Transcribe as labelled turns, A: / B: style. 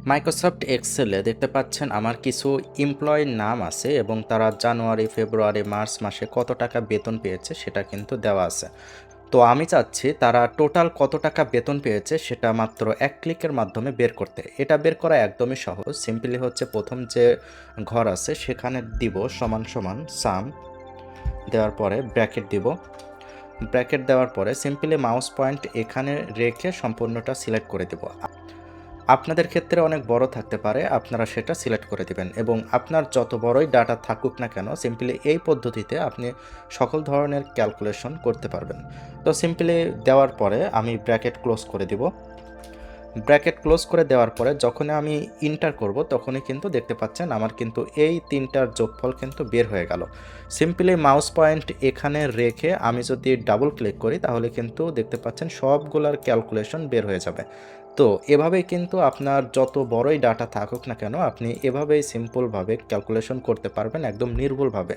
A: Microsoft এক্সেলে দেখতে পাচ্ছেন আমার কিছু এমপ্লয়ির নাম আছে এবং তারা জানুয়ারি, ফেব্রুয়ারি, মার্চ মাসে কত টাকা বেতন পেয়েছে সেটা কিন্তু দেওয়া আছে। তো আমি চাচ্ছি তারা টোটাল কত টাকা বেতন পেয়েছে সেটা মাত্র এক ক্লিকের মাধ্যমে বের করতে। এটা বের করা একদমই সহজ। সিম্পলি হচ্ছে প্রথম যে ঘর আছে সেখানে দিব সমান সমান সাম, দেওয়ার পরে ব্র্যাকেট দিব। ব্র্যাকেট দেওয়ার পরে সিম্পলি মাউস পয়েন্ট এখানে রেখে সম্পূর্ণটা সিলেক্ট করে দেব। আপনাদের ক্ষেত্রে অনেক বড় থাকতে পারে, আপনারা সেটা সিলেক্ট করে দিবেন এবং আপনার যত বড়ই ডাটা থাকুক না কেন সিম্পলি এই পদ্ধতিতে আপনি সকল ধরনের ক্যালকুলেশন করতে পারবেন। তো সিম্পলি দেওয়ার পরে আমি ব্র্যাকেট ক্লোজ করে দিব। ব্র্যাকেট ক্লোজ করে দেওয়ার পরে যখনই আমি ইন্টার করব তখনই কিন্তু দেখতে পাচ্ছেন আমার কিন্তু এই তিনটার যোগফল কিন্তু বের হয়ে গেল। সিম্পলি মাউস পয়েন্ট এখানে রেখে আমি যদি ডাবল ক্লিক করি তাহলে কিন্তু দেখতে পাচ্ছেন সবগুলার ক্যালকুলেশন বের হয়ে যাবে। তো এভাবেই কিন্তু আপনার যত বড়ই ডাটা থাকুক না কেন আপনি এভাবেই সিম্পলভাবে ক্যালকুলেশন করতে পারবেন একদম নির্ভুলভাবে।